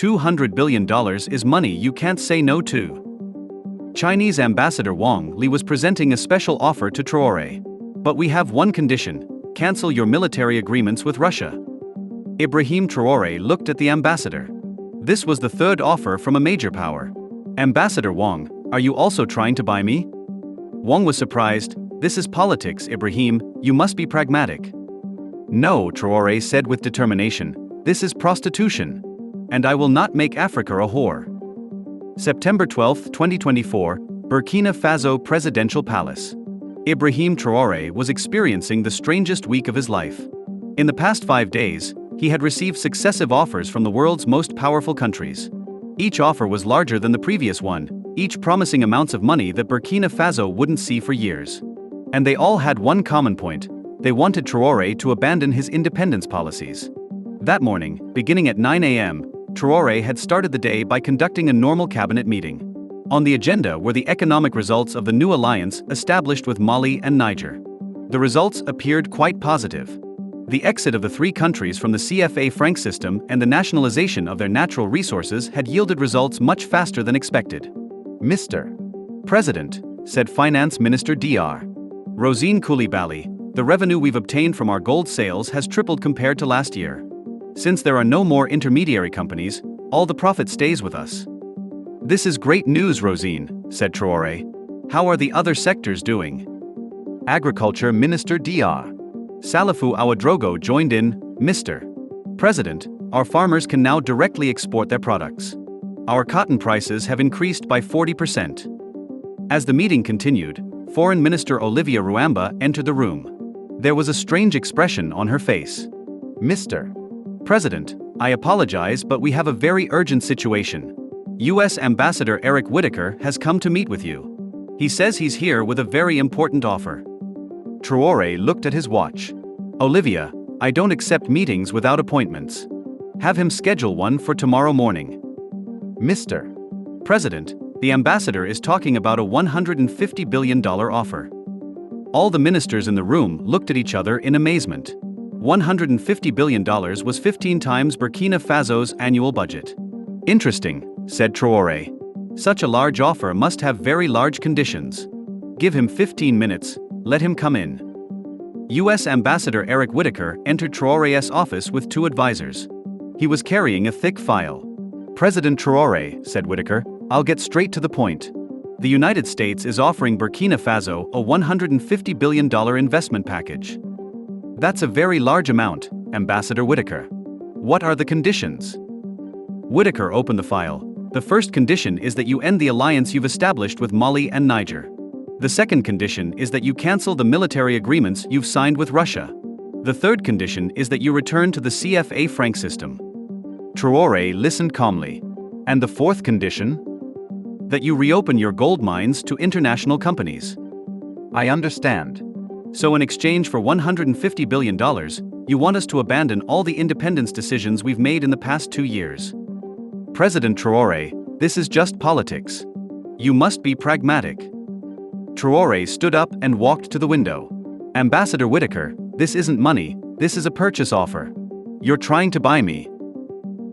$200 billion is money you can't say no to. Chinese Ambassador Wang Li was presenting a special offer to Traoré. But we have one condition: cancel your military agreements with Russia. Ibrahim Traoré looked at the ambassador. This was the third offer from a major power. Ambassador Wang, are you also trying to buy me? Wang was surprised. This is politics, Ibrahim, you must be pragmatic. No, Traoré said with determination, this is prostitution. And I will not make Africa a whore. September 12, 2024, Burkina Faso Presidential Palace. Ibrahim Traoré was experiencing the strangest week of his life. In the past 5 days, he had received successive offers from the world's most powerful countries. Each offer was larger than the previous one, each promising amounts of money that Burkina Faso wouldn't see for years. And they all had one common point: they wanted Traoré to abandon his independence policies. That morning, beginning at 9 a.m., Traoré had started the day by conducting a normal cabinet meeting. On the agenda were the economic results of the new alliance established with Mali and Niger. The results appeared quite positive. The exit of the three countries from the CFA Franc system and the nationalization of their natural resources had yielded results much faster than expected. Mr. President, said Finance Minister Dr. Rosine Coulibaly, the revenue we've obtained from our gold sales has tripled compared to last year. Since there are no more intermediary companies, all the profit stays with us. This is great news, Rosine, said Traoré. How are the other sectors doing? Agriculture Minister Dr. Salifou Ouedraogo joined in. Mr. President, our farmers can now directly export their products. Our cotton prices have increased by 40%. As the meeting continued, Foreign Minister Olivia Ruamba entered the room. There was a strange expression on her face. Mr. President, I apologize, but we have a very urgent situation. U.S. Ambassador Eric Whitaker has come to meet with you. He says he's here with a very important offer. Traoré looked at his watch. Olivia, I don't accept meetings without appointments. Have him schedule one for tomorrow morning. Mr. President, the ambassador is talking about a $150 billion offer. All the ministers in the room looked at each other in amazement. $150 billion was 15 times Burkina Faso's annual budget. Interesting, said Traoré. Such a large offer must have very large conditions. Give him 15 minutes, let him come in. U.S. Ambassador Eric Whitaker entered Traoré's office with 2 advisors. He was carrying a thick file. President Traoré, said Whitaker, I'll get straight to the point. The United States is offering Burkina Faso a $150 billion investment package. That's a very large amount, Ambassador Whitaker. What are the conditions? Whitaker opened the file. The first condition is that you end the alliance you've established with Mali and Niger. The second condition is that you cancel the military agreements you've signed with Russia. The third condition is that you return to the CFA Franc system. Traoré listened calmly. And the fourth condition? That you reopen your gold mines to international companies. I understand. So in exchange for $150 billion, you want us to abandon all the independence decisions we've made in the past 2 years. President Traoré, this is just politics. You must be pragmatic. Traoré stood up and walked to the window. Ambassador Whitaker, this isn't money, this is a purchase offer. You're trying to buy me.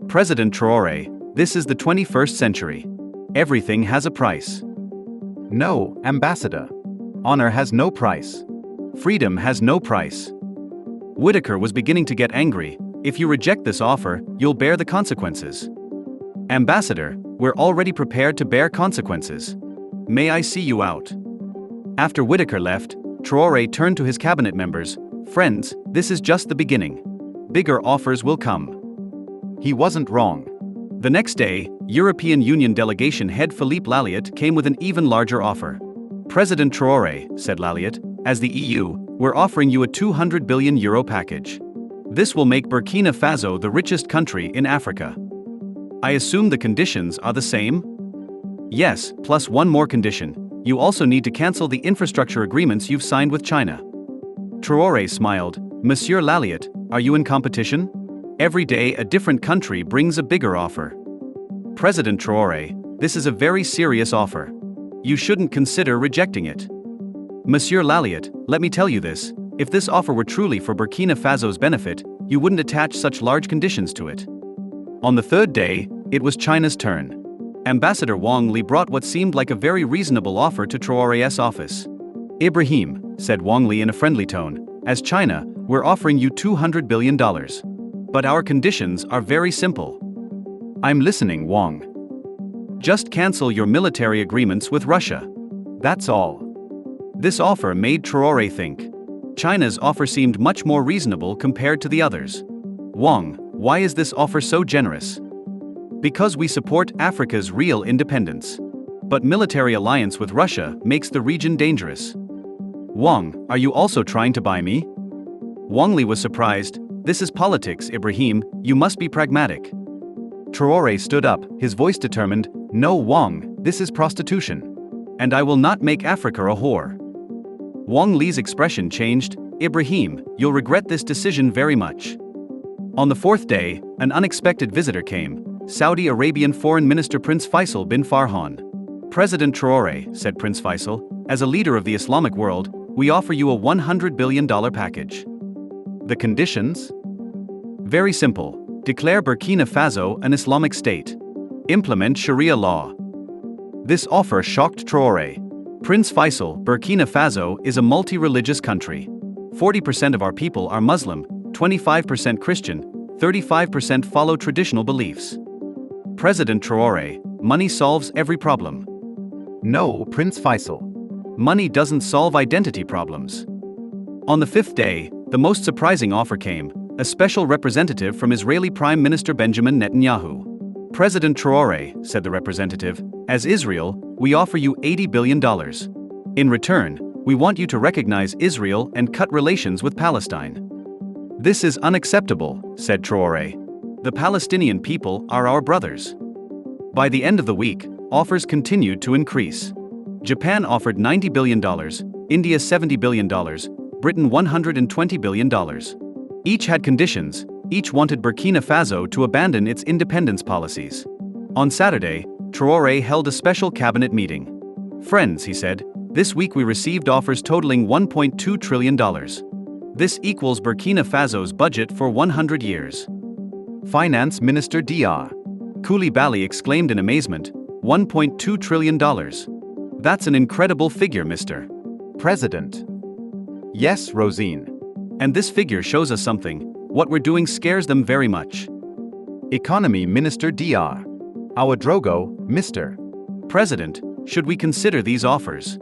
President Traoré, this is the 21st century. Everything has a price. No, Ambassador. Honor has no price. Freedom has no price. Whitaker was beginning to get angry. If you reject this offer, you'll bear the consequences. Ambassador, we're already prepared to bear consequences. May I see you out? After Whitaker left, Traoré turned to his cabinet members. Friends, this is just the beginning. Bigger offers will come. He wasn't wrong. The next day, European Union delegation head Philippe Lalliot came with an even larger offer. President Traoré, said Lalliot, as the EU, we're offering you a €200 billion package. This will make Burkina Faso the richest country in Africa. I assume the conditions are the same? Yes, plus one more condition. You also need to cancel the infrastructure agreements you've signed with China. Traoré smiled. Monsieur Lalliot, are you in competition? Every day a different country brings a bigger offer. President Traoré, this is a very serious offer. You shouldn't consider rejecting it. Monsieur Lalliot, let me tell you this, if this offer were truly for Burkina Faso's benefit, you wouldn't attach such large conditions to it. On the third day, It was China's turn. Ambassador Wang Li brought what seemed like a very reasonable offer to Traoré's office. "Ibrahim," said Wang Li in a friendly tone, "as China, we're offering you $200 billion. But our conditions are very simple." "I'm listening, Wang." "Just cancel your military agreements with Russia. That's all." This offer made Traoré think. China's offer seemed much more reasonable compared to the others. "Wang, why is this offer so generous?" "Because we support Africa's real independence. But military alliance with Russia makes the region dangerous." "Wang, are you also trying to buy me?" Wang Li was surprised. "This is politics, Ibrahim, you must be pragmatic." Traoré stood up, his voice determined. "No, Wang, this is prostitution. And I will not make Africa a whore." Wang Li's expression changed. "Ibrahim, you'll regret this decision very much." On the fourth day, an unexpected visitor came. Saudi Arabian Foreign Minister Prince Faisal bin Farhan. "President Traoré," said Prince Faisal, "as a leader of the Islamic world, we offer you a $100 billion package." "The conditions?" "Very simple. Declare Burkina Faso an Islamic state. Implement Sharia law." This offer shocked Traoré. "Prince Faisal, Burkina Faso is a multi-religious country. 40% of our people are Muslim, 25% Christian, 35% follow traditional beliefs. President Traoré, money solves every problem." "No, Prince Faisal. Money doesn't solve identity problems." On the fifth day, the most surprising offer came, a special representative from Israeli Prime Minister Benjamin Netanyahu. "President Traoré," said the representative, "as Israel, we offer you $80 billion. In return, we want you to recognize Israel and cut relations with Palestine." "This is unacceptable," said Traoré. "The Palestinian people are our brothers." By the end of the week, offers continued to increase. Japan offered $90 billion, India $70 billion, Britain $120 billion. Each had conditions, each wanted Burkina Faso to abandon its independence policies. On Saturday, Traoré held a special cabinet meeting. "Friends," he said, "this week we received offers totaling $1.2 trillion. This equals Burkina Faso's budget for 100 years. Finance Minister Dr. Coulibaly exclaimed in amazement, $1.2 trillion. That's an incredible figure, Mr. President." "Yes, Rosine. And this figure shows us something. What we're doing scares them very much." Economy Minister Dr. Ouedraogo, Mr. President, should we consider these offers?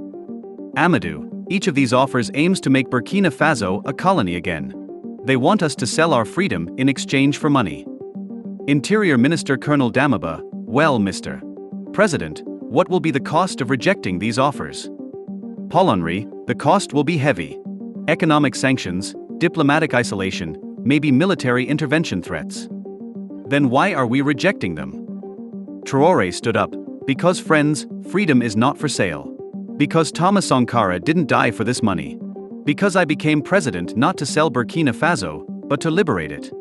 Amadou, each of these offers aims to make Burkina Faso a colony again. They want us to sell our freedom in exchange for money. Interior Minister Colonel Damaba, well, Mr. President, what will be the cost of rejecting these offers? Paul-Henri, the cost will be heavy. Economic sanctions, diplomatic isolation, maybe military intervention threats. Then why are we rejecting them? Traoré stood up. "Because, friends, freedom is not for sale. Because Thomas Sankara didn't die for this money. Because I became president not to sell Burkina Faso, but to liberate it."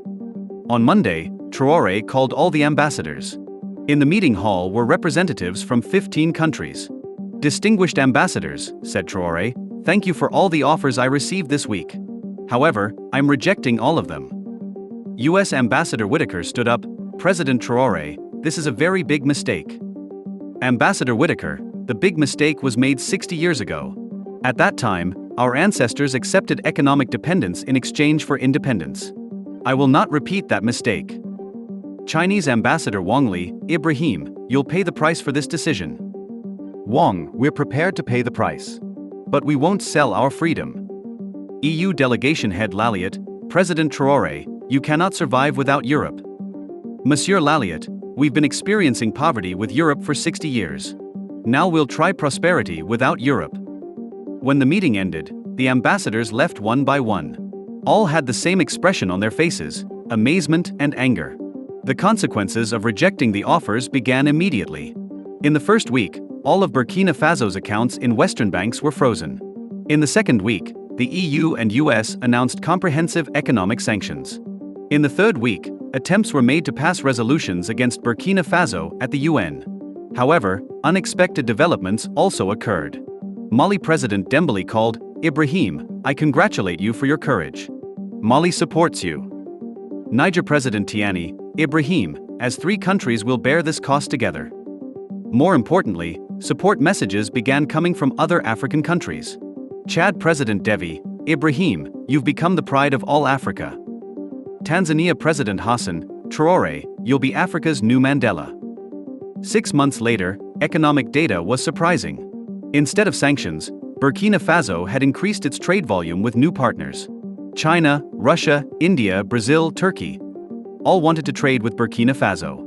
On Monday, Traoré called all the ambassadors. In the meeting hall were representatives from 15 countries. "Distinguished ambassadors," said Traoré, "thank you for all the offers I received this week. However, I'm rejecting all of them." U.S. Ambassador Whitaker stood up. "President Traoré, this is a very big mistake." Ambassador Whitaker, the big mistake was made 60 years ago. At that time, our ancestors accepted economic dependence in exchange for independence. I will not repeat that mistake. Chinese Ambassador Wang Li, "Ibrahim, you'll pay the price for this decision." "Wang, we're prepared to pay the price. But we won't sell our freedom." EU Delegation Head Lalliot, "President Traoré, you cannot survive without Europe." "Monsieur Lalliot, we've been experiencing poverty with Europe for 60 years. Now we'll try prosperity without Europe." When the meeting ended, the ambassadors left one by one. All had the same expression on their faces, amazement and anger. The consequences of rejecting the offers began immediately. In the first week, all of Burkina Faso's accounts in Western banks were frozen. In the second week, the EU and US announced comprehensive economic sanctions. In the third week, attempts were made to pass resolutions against Burkina Faso at the UN. However, unexpected developments also occurred. Mali President Dembélé called, "Ibrahim, I congratulate you for your courage. Mali supports you." Niger President Tiani, "Ibrahim, as 3 countries will bear this cost together. More importantly, support messages began coming from other African countries. Chad President Devi, Ibrahim, you've become the pride of all Africa. Tanzania President Hassan, Traoré, you'll be Africa's new Mandela. 6 months later, economic data was surprising. Instead of sanctions, Burkina Faso had increased its trade volume with new partners. China, Russia, India, Brazil, Turkey all wanted to trade with Burkina Faso.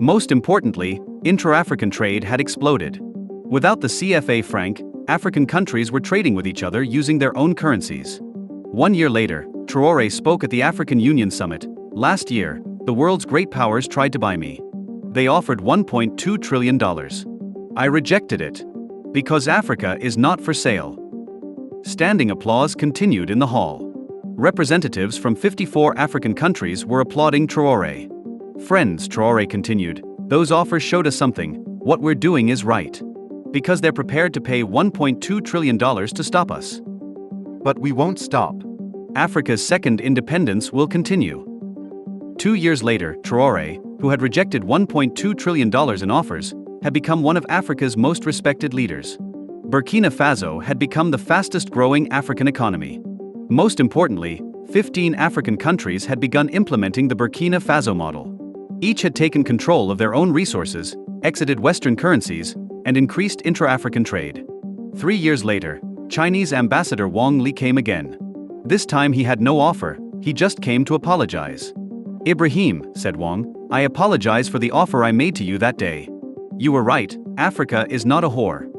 Most importantly, intra-African trade had exploded. Without the CFA Franc, African countries were trading with each other using their own currencies. 1 year later, Traoré spoke at the African Union Summit. Last year, the world's great powers tried to buy me. They offered $1.2 trillion. I rejected it. Because Africa is not for sale. Standing applause continued in the hall. Representatives from 54 African countries were applauding Traoré. Friends, Traoré continued, those offers showed us something. What we're doing is right. Because they're prepared to pay $1.2 trillion to stop us. But we won't stop. Africa's second independence will continue. 2 years later, Traoré, who had rejected $1.2 trillion in offers, had become one of Africa's most respected leaders. Burkina Faso had become the fastest-growing African economy. Most importantly, 15 African countries had begun implementing the Burkina Faso model. Each had taken control of their own resources, exited Western currencies, and increased intra-African trade. 3 years later, Chinese Ambassador Wang Li came again. This time he had no offer, he just came to apologize. Ibrahim, said Wang, I apologize for the offer I made to you that day. You were right, Africa is not a whore.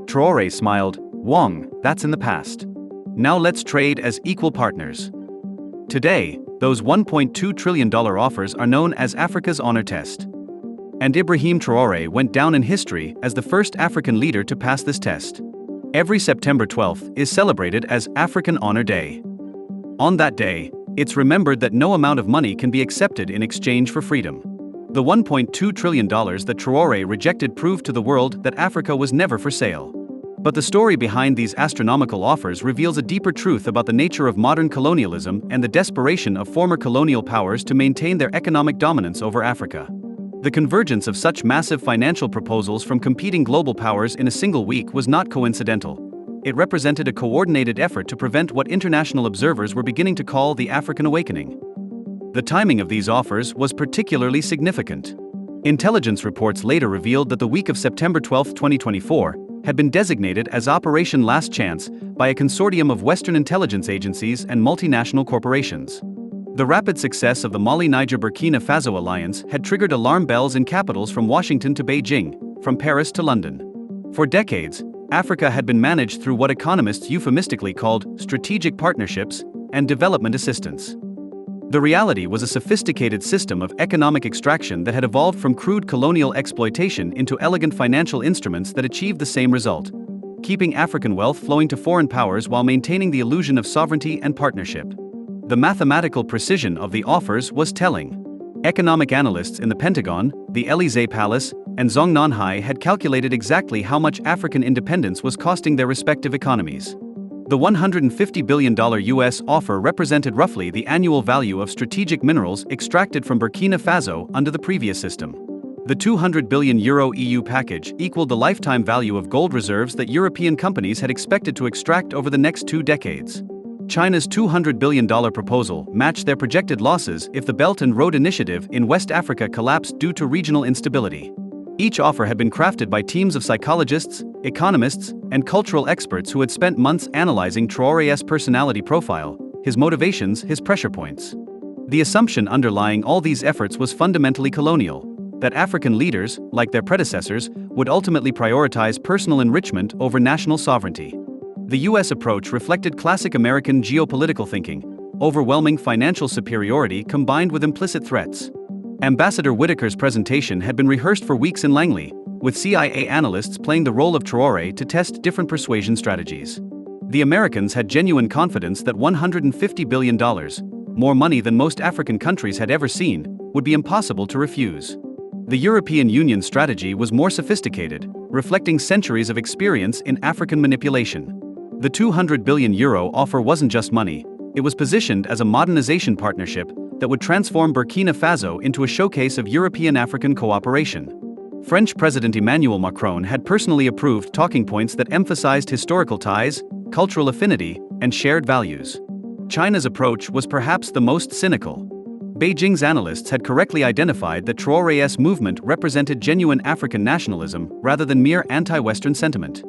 Traoré smiled, Wang, that's in the past. Now let's trade as equal partners. Today, those $1.2 trillion offers are known as Africa's honor test. And Ibrahim Traoré went down in history as the first African leader to pass this test. Every September 12th is celebrated as African Honor Day. On that day, it's remembered that no amount of money can be accepted in exchange for freedom. The $1.2 trillion that Traoré rejected proved to the world that Africa was never for sale. But the story behind these astronomical offers reveals a deeper truth about the nature of modern colonialism and the desperation of former colonial powers to maintain their economic dominance over Africa. The convergence of such massive financial proposals from competing global powers in a single week was not coincidental. It represented a coordinated effort to prevent what international observers were beginning to call the African Awakening. The timing of these offers was particularly significant. Intelligence reports later revealed that the week of September 12, 2024, had been designated as Operation Last Chance by a consortium of Western intelligence agencies and multinational corporations. The rapid success of the Mali-Niger Burkina Faso alliance had triggered alarm bells in capitals from Washington to Beijing, from Paris to London. For decades, Africa had been managed through what economists euphemistically called strategic partnerships and development assistance. The reality was a sophisticated system of economic extraction that had evolved from crude colonial exploitation into elegant financial instruments that achieved the same result, keeping African wealth flowing to foreign powers while maintaining the illusion of sovereignty and partnership. The mathematical precision of the offers was telling. Economic analysts in the Pentagon, the Élysée Palace, and Zhongnanhai had calculated exactly how much African independence was costing their respective economies. The $150 billion US offer represented roughly the annual value of strategic minerals extracted from Burkina Faso under the previous system. The €200 billion EU package equaled the lifetime value of gold reserves that European companies had expected to extract over the next 2 decades. China's $200 billion proposal matched their projected losses if the Belt and Road Initiative in West Africa collapsed due to regional instability. Each offer had been crafted by teams of psychologists, economists, and cultural experts who had spent months analyzing Traoré's personality profile, his motivations, his pressure points. The assumption underlying all these efforts was fundamentally colonial, that African leaders, like their predecessors, would ultimately prioritize personal enrichment over national sovereignty. The US approach reflected classic American geopolitical thinking, overwhelming financial superiority combined with implicit threats. Ambassador Whitaker's presentation had been rehearsed for weeks in Langley, with CIA analysts playing the role of Traoré to test different persuasion strategies. The Americans had genuine confidence that $150 billion, more money than most African countries had ever seen, would be impossible to refuse. The European Union's strategy was more sophisticated, reflecting centuries of experience in African manipulation. The €200 billion offer wasn't just money, it was positioned as a modernization partnership that would transform Burkina Faso into a showcase of European-African cooperation. French President Emmanuel Macron had personally approved talking points that emphasized historical ties, cultural affinity, and shared values. China's approach was perhaps the most cynical. Beijing's analysts had correctly identified that Traoré's movement represented genuine African nationalism rather than mere anti-Western sentiment.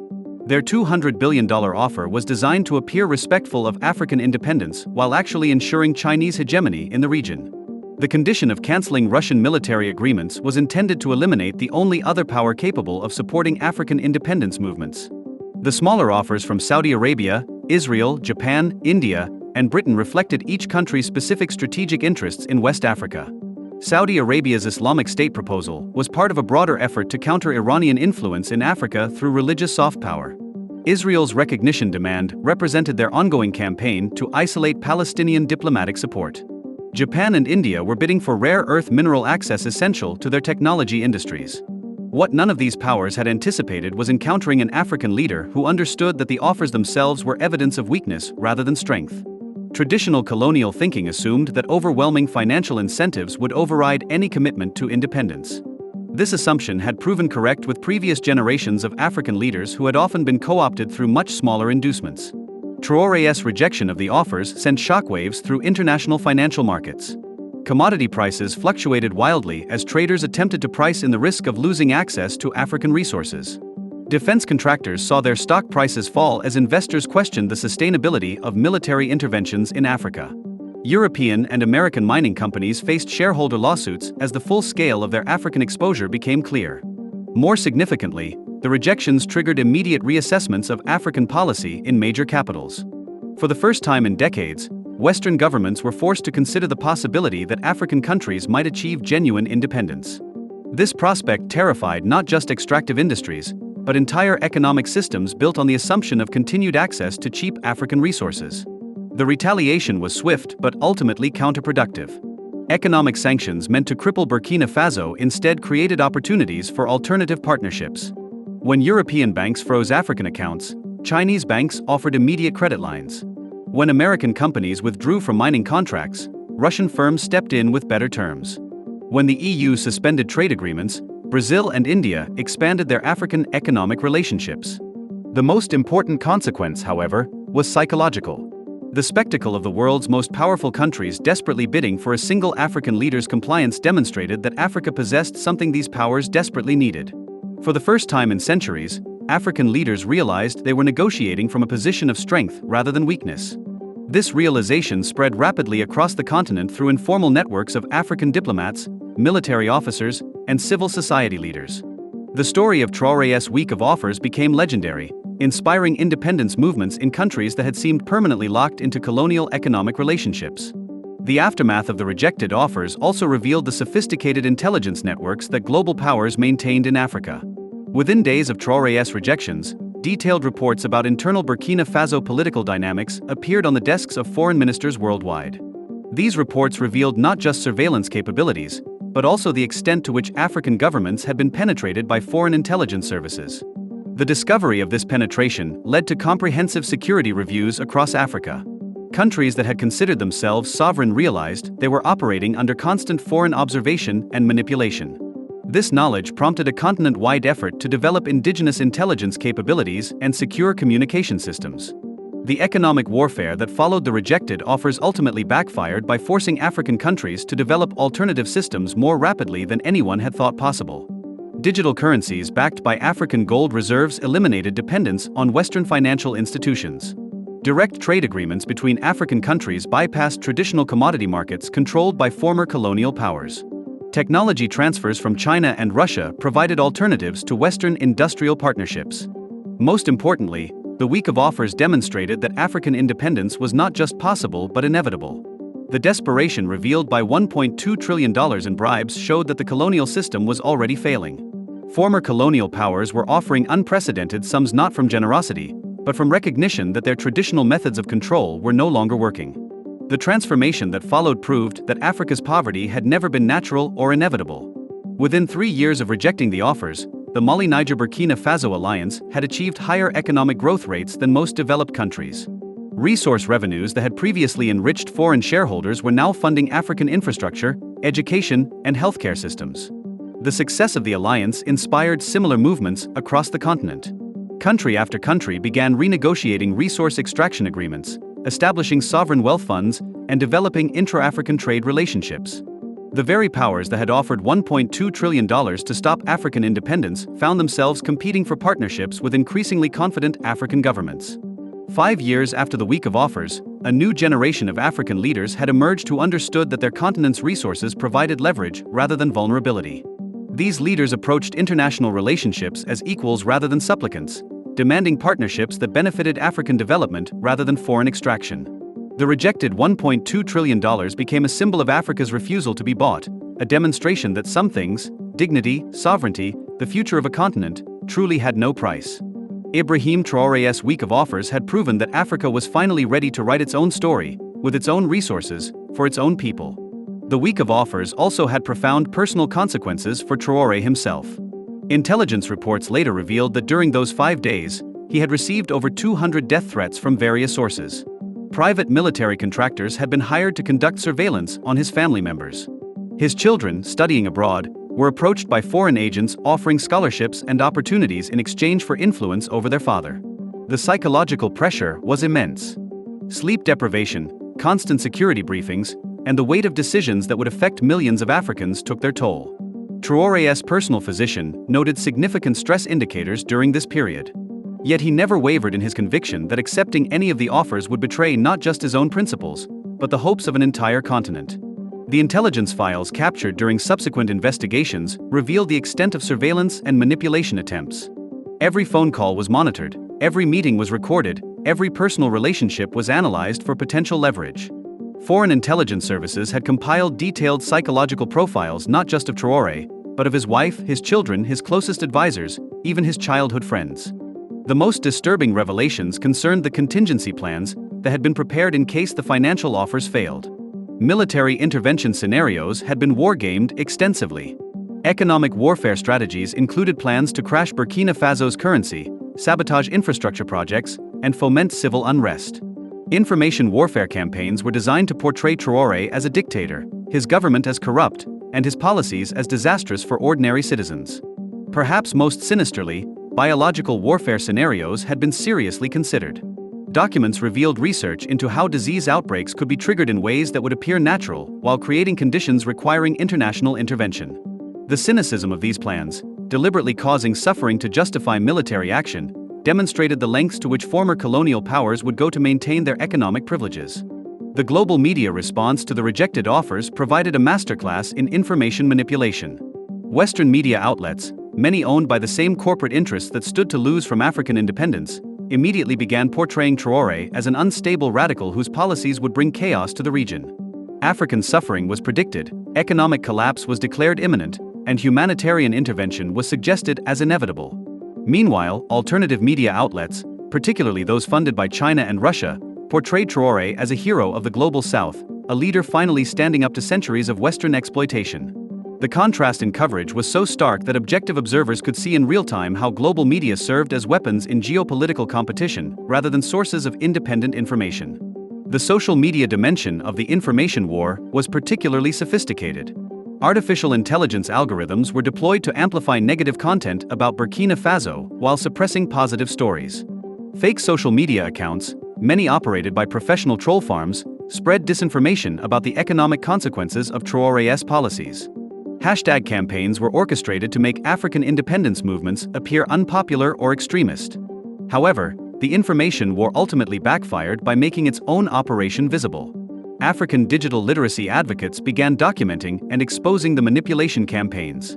Their $200 billion offer was designed to appear respectful of African independence while actually ensuring Chinese hegemony in the region. The condition of canceling Russian military agreements was intended to eliminate the only other power capable of supporting African independence movements. The smaller offers from Saudi Arabia, Israel, Japan, India, and Britain reflected each country's specific strategic interests in West Africa. Saudi Arabia's Islamic State proposal was part of a broader effort to counter Iranian influence in Africa through religious soft power. Israel's recognition demand represented their ongoing campaign to isolate Palestinian diplomatic support. Japan and India were bidding for rare earth mineral access essential to their technology industries. What none of these powers had anticipated was encountering an African leader who understood that the offers themselves were evidence of weakness rather than strength. Traditional colonial thinking assumed that overwhelming financial incentives would override any commitment to independence. This assumption had proven correct with previous generations of African leaders who had often been co-opted through much smaller inducements. Traoré's rejection of the offers sent shockwaves through international financial markets. Commodity prices fluctuated wildly as traders attempted to price in the risk of losing access to African resources. Defense contractors saw their stock prices fall as investors questioned the sustainability of military interventions in Africa. European and American mining companies faced shareholder lawsuits as the full scale of their African exposure became clear. More significantly, the rejections triggered immediate reassessments of African policy in major capitals. For the first time in decades, Western governments were forced to consider the possibility that African countries might achieve genuine independence. This prospect terrified not just extractive industries, but entire economic systems built on the assumption of continued access to cheap African resources. The retaliation was swift but ultimately counterproductive. Economic sanctions meant to cripple Burkina Faso instead created opportunities for alternative partnerships. When European banks froze African accounts, Chinese banks offered immediate credit lines. When American companies withdrew from mining contracts, Russian firms stepped in with better terms. When the EU suspended trade agreements, Brazil and India expanded their African economic relationships. The most important consequence, however, was psychological. The spectacle of the world's most powerful countries desperately bidding for a single African leader's compliance demonstrated that Africa possessed something these powers desperately needed. For the first time in centuries, African leaders realized they were negotiating from a position of strength rather than weakness. This realization spread rapidly across the continent through informal networks of African diplomats, military officers, and civil society leaders. The story of Traoré's week of offers became legendary, inspiring independence movements in countries that had seemed permanently locked into colonial economic relationships. The aftermath of the rejected offers also revealed the sophisticated intelligence networks that global powers maintained in Africa. Within days of Traoré's rejections, detailed reports about internal Burkina Faso political dynamics appeared on the desks of foreign ministers worldwide. These reports revealed not just surveillance capabilities, but also the extent to which African governments had been penetrated by foreign intelligence services. The discovery of this penetration led to comprehensive security reviews across Africa. Countries that had considered themselves sovereign realized they were operating under constant foreign observation and manipulation. This knowledge prompted a continent-wide effort to develop indigenous intelligence capabilities and secure communication systems. The economic warfare that followed the rejected offers ultimately backfired by forcing African countries to develop alternative systems more rapidly than anyone had thought possible. Digital currencies backed by African gold reserves eliminated dependence on Western financial institutions. Direct trade agreements between African countries bypassed traditional commodity markets controlled by former colonial powers. Technology transfers from China and Russia provided alternatives to Western industrial partnerships. Most importantly, the week of offers demonstrated that African independence was not just possible but inevitable. The desperation revealed by $1.2 trillion in bribes showed that the colonial system was already failing. Former colonial powers were offering unprecedented sums not from generosity, but from recognition that their traditional methods of control were no longer working. The transformation that followed proved that Africa's poverty had never been natural or inevitable. Within 3 years of rejecting the offers, the Mali-Niger Burkina Faso alliance had achieved higher economic growth rates than most developed countries. Resource revenues that had previously enriched foreign shareholders were now funding African infrastructure, education, and healthcare systems. The success of the alliance inspired similar movements across the continent. Country after country began renegotiating resource extraction agreements, establishing sovereign wealth funds, and developing intra-African trade relationships. The very powers that had offered $1.2 trillion to stop African independence found themselves competing for partnerships with increasingly confident African governments. 5 years after the Week of Offers, a new generation of African leaders had emerged who understood that their continent's resources provided leverage rather than vulnerability. These leaders approached international relationships as equals rather than supplicants, demanding partnerships that benefited African development rather than foreign extraction. The rejected $1.2 trillion became a symbol of Africa's refusal to be bought, a demonstration that some things, dignity, sovereignty, the future of a continent, truly had no price. Ibrahim Traoré's Week of Offers had proven that Africa was finally ready to write its own story, with its own resources, for its own people. The Week of Offers also had profound personal consequences for Traoré himself. Intelligence reports later revealed that during those 5 days, he had received over 200 death threats from various sources. Private military contractors had been hired to conduct surveillance on his family members. His children, studying abroad, were approached by foreign agents offering scholarships and opportunities in exchange for influence over their father. The psychological pressure was immense. Sleep deprivation, constant security briefings, and the weight of decisions that would affect millions of Africans took their toll. Traoré's personal physician noted significant stress indicators during this period. Yet he never wavered in his conviction that accepting any of the offers would betray not just his own principles, but the hopes of an entire continent. The intelligence files captured during subsequent investigations revealed the extent of surveillance and manipulation attempts. Every phone call was monitored, every meeting was recorded, every personal relationship was analyzed for potential leverage. Foreign intelligence services had compiled detailed psychological profiles not just of Traoré, but of his wife, his children, his closest advisors, even his childhood friends. The most disturbing revelations concerned the contingency plans that had been prepared in case the financial offers failed. Military intervention scenarios had been wargamed extensively. Economic warfare strategies included plans to crash Burkina Faso's currency, sabotage infrastructure projects, and foment civil unrest. Information warfare campaigns were designed to portray Traoré as a dictator, his government as corrupt, and his policies as disastrous for ordinary citizens. Perhaps most sinisterly, biological warfare scenarios had been seriously considered. Documents revealed research into how disease outbreaks could be triggered in ways that would appear natural while creating conditions requiring international intervention. The cynicism of these plans, deliberately causing suffering to justify military action, demonstrated the lengths to which former colonial powers would go to maintain their economic privileges. The global media response to the rejected offers provided a masterclass in information manipulation. Western media outlets, many owned by the same corporate interests that stood to lose from African independence, immediately began portraying Traoré as an unstable radical whose policies would bring chaos to the region. African suffering was predicted, economic collapse was declared imminent, and humanitarian intervention was suggested as inevitable. Meanwhile, alternative media outlets, particularly those funded by China and Russia, portrayed Traoré as a hero of the global south, a leader finally standing up to centuries of Western exploitation. The contrast in coverage was so stark that objective observers could see in real time how global media served as weapons in geopolitical competition rather than sources of independent information. The social media dimension of the information war was particularly sophisticated. Artificial intelligence algorithms were deployed to amplify negative content about Burkina Faso while suppressing positive stories. Fake social media accounts, many operated by professional troll farms, spread disinformation about the economic consequences of Traoré's policies. Hashtag campaigns were orchestrated to make African independence movements appear unpopular or extremist. However, the information war ultimately backfired by making its own operation visible. African digital literacy advocates began documenting and exposing the manipulation campaigns.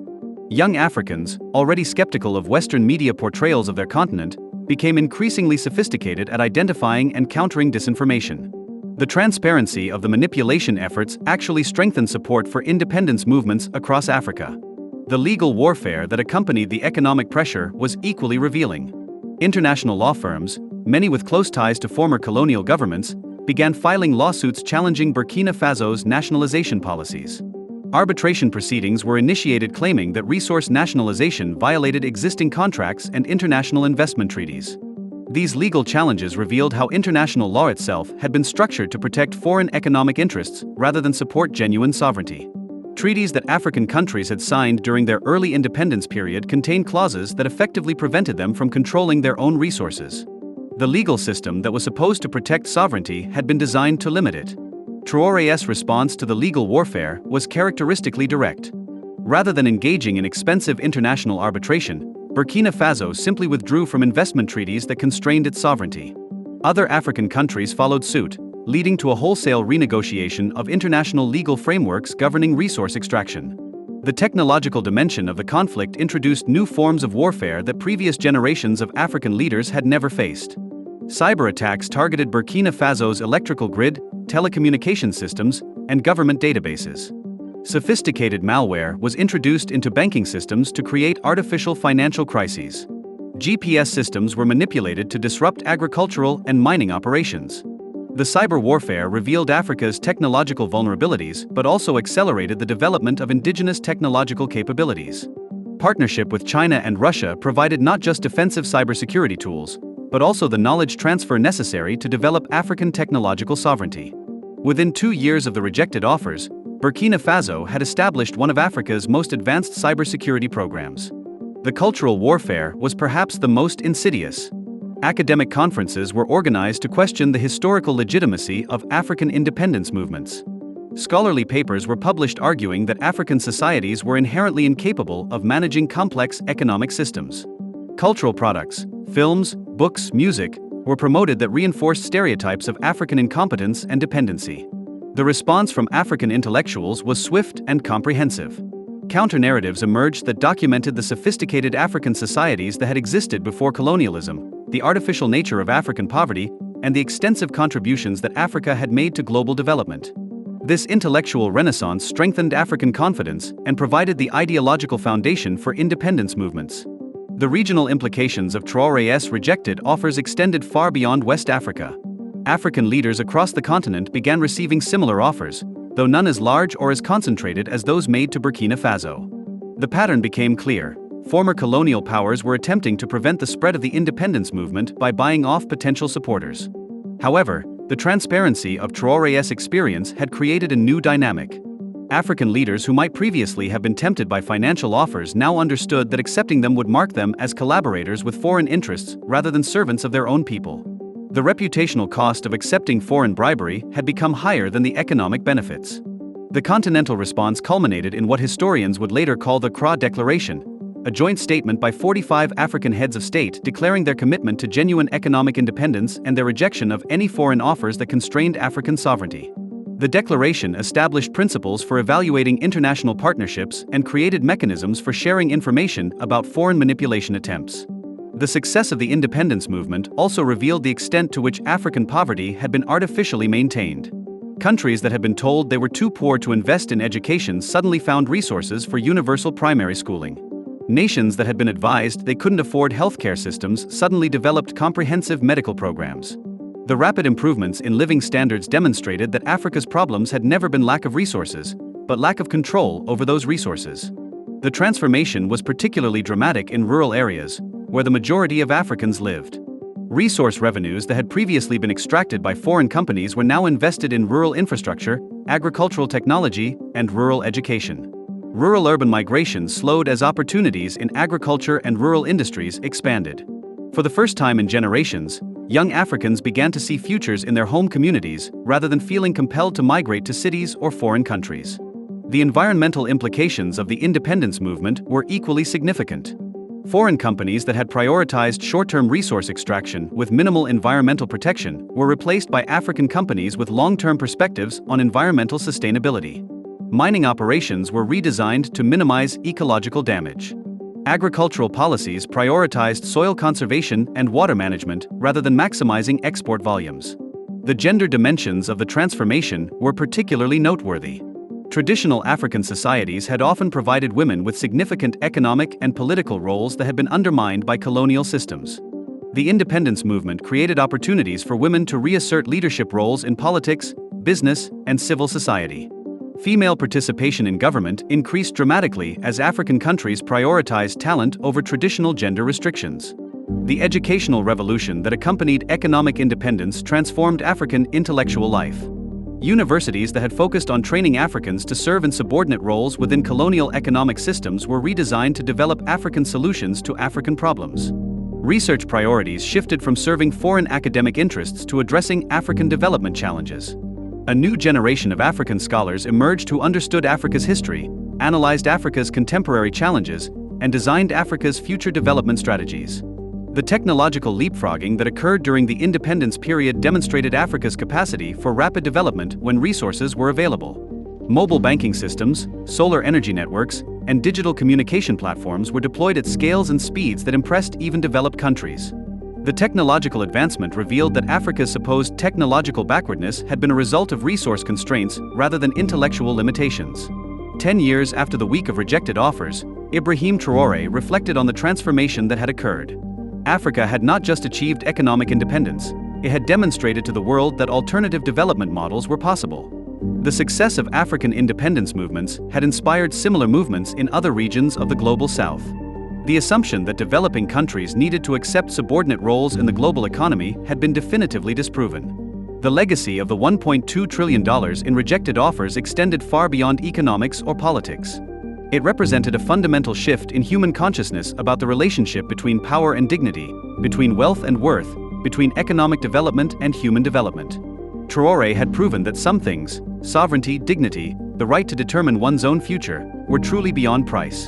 Young Africans, already skeptical of Western media portrayals of their continent, became increasingly sophisticated at identifying and countering disinformation. The transparency of the manipulation efforts actually strengthened support for independence movements across Africa. The legal warfare that accompanied the economic pressure was equally revealing. International law firms, many with close ties to former colonial governments, began filing lawsuits challenging Burkina Faso's nationalization policies. Arbitration proceedings were initiated claiming that resource nationalization violated existing contracts and international investment treaties. These legal challenges revealed how international law itself had been structured to protect foreign economic interests rather than support genuine sovereignty. Treaties that African countries had signed during their early independence period contained clauses that effectively prevented them from controlling their own resources. The legal system that was supposed to protect sovereignty had been designed to limit it. Traoré's response to the legal warfare was characteristically direct. Rather than engaging in expensive international arbitration, Burkina Faso simply withdrew from investment treaties that constrained its sovereignty. Other African countries followed suit, leading to a wholesale renegotiation of international legal frameworks governing resource extraction. The technological dimension of the conflict introduced new forms of warfare that previous generations of African leaders had never faced. Cyber attacks targeted Burkina Faso's electrical grid, telecommunication systems, and government databases. Sophisticated malware was introduced into banking systems to create artificial financial crises. GPS systems were manipulated to disrupt agricultural and mining operations. The cyber warfare revealed Africa's technological vulnerabilities but also accelerated the development of indigenous technological capabilities. Partnership with China and Russia provided not just defensive cybersecurity tools, but also the knowledge transfer necessary to develop African technological sovereignty. Within 2 years of the rejected offers, Burkina Faso had established one of Africa's most advanced cybersecurity programs. The cultural warfare was perhaps the most insidious. Academic conferences were organized to question the historical legitimacy of African independence movements. Scholarly papers were published arguing that African societies were inherently incapable of managing complex economic systems. Cultural products, films, books, music, were promoted that reinforced stereotypes of African incompetence and dependency. The response from African intellectuals was swift and comprehensive. Counter-narratives emerged that documented the sophisticated African societies that had existed before colonialism, the artificial nature of African poverty, and the extensive contributions that Africa had made to global development. This intellectual renaissance strengthened African confidence and provided the ideological foundation for independence movements. The regional implications of Traoré's rejected offers extended far beyond West Africa. African leaders across the continent began receiving similar offers, though none as large or as concentrated as those made to Burkina Faso. The pattern became clear. Former colonial powers were attempting to prevent the spread of the independence movement by buying off potential supporters. However, the transparency of Traoré's experience had created a new dynamic. African leaders who might previously have been tempted by financial offers now understood that accepting them would mark them as collaborators with foreign interests rather than servants of their own people. The reputational cost of accepting foreign bribery had become higher than the economic benefits. The continental response culminated in what historians would later call the CRA Declaration, a joint statement by 45 African heads of state declaring their commitment to genuine economic independence and their rejection of any foreign offers that constrained African sovereignty. The declaration established principles for evaluating international partnerships and created mechanisms for sharing information about foreign manipulation attempts. The success of the independence movement also revealed the extent to which African poverty had been artificially maintained. Countries that had been told they were too poor to invest in education suddenly found resources for universal primary schooling. Nations that had been advised they couldn't afford healthcare systems suddenly developed comprehensive medical programs. The rapid improvements in living standards demonstrated that Africa's problems had never been lack of resources, but lack of control over those resources. The transformation was particularly dramatic in rural areas, where the majority of Africans lived. Resource revenues that had previously been extracted by foreign companies were now invested in rural infrastructure, agricultural technology, and rural education. Rural-urban migration slowed as opportunities in agriculture and rural industries expanded. For the first time in generations, young Africans began to see futures in their home communities rather than feeling compelled to migrate to cities or foreign countries. The environmental implications of the independence movement were equally significant. Foreign companies that had prioritized short-term resource extraction with minimal environmental protection were replaced by African companies with long-term perspectives on environmental sustainability. Mining operations were redesigned to minimize ecological damage. Agricultural policies prioritized soil conservation and water management rather than maximizing export volumes. The gender dimensions of the transformation were particularly noteworthy. Traditional African societies had often provided women with significant economic and political roles that had been undermined by colonial systems. The independence movement created opportunities for women to reassert leadership roles in politics, business, and civil society. Female participation in government increased dramatically as African countries prioritized talent over traditional gender restrictions. The educational revolution that accompanied economic independence transformed African intellectual life. Universities that had focused on training Africans to serve in subordinate roles within colonial economic systems were redesigned to develop African solutions to African problems. Research priorities shifted from serving foreign academic interests to addressing African development challenges. A new generation of African scholars emerged who understood Africa's history, analyzed Africa's contemporary challenges, and designed Africa's future development strategies. The technological leapfrogging that occurred during the independence period demonstrated Africa's capacity for rapid development when resources were available. Mobile banking systems, solar energy networks, and digital communication platforms were deployed at scales and speeds that impressed even developed countries. The technological advancement revealed that Africa's supposed technological backwardness had been a result of resource constraints rather than intellectual limitations. 10 years after the week of rejected offers, Ibrahim Traoré reflected on the transformation that had occurred. Africa had not just achieved economic independence, it had demonstrated to the world that alternative development models were possible. The success of African independence movements had inspired similar movements in other regions of the global south. The assumption that developing countries needed to accept subordinate roles in the global economy had been definitively disproven. The legacy of the $1.2 trillion in rejected offers extended far beyond economics or politics. It represented a fundamental shift in human consciousness about the relationship between power and dignity, between wealth and worth, between economic development and human development. Traoré had proven that some things, sovereignty, dignity, the right to determine one's own future, were truly beyond price.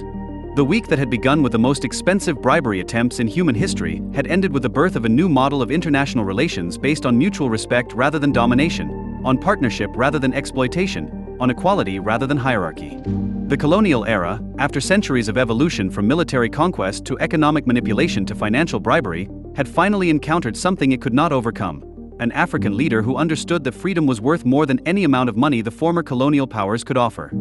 The week that had begun with the most expensive bribery attempts in human history had ended with the birth of a new model of international relations based on mutual respect rather than domination, on partnership rather than exploitation, on equality rather than hierarchy. The colonial era, after centuries of evolution from military conquest to economic manipulation to financial bribery, had finally encountered something it could not overcome: an African leader who understood that freedom was worth more than any amount of money the former colonial powers could offer.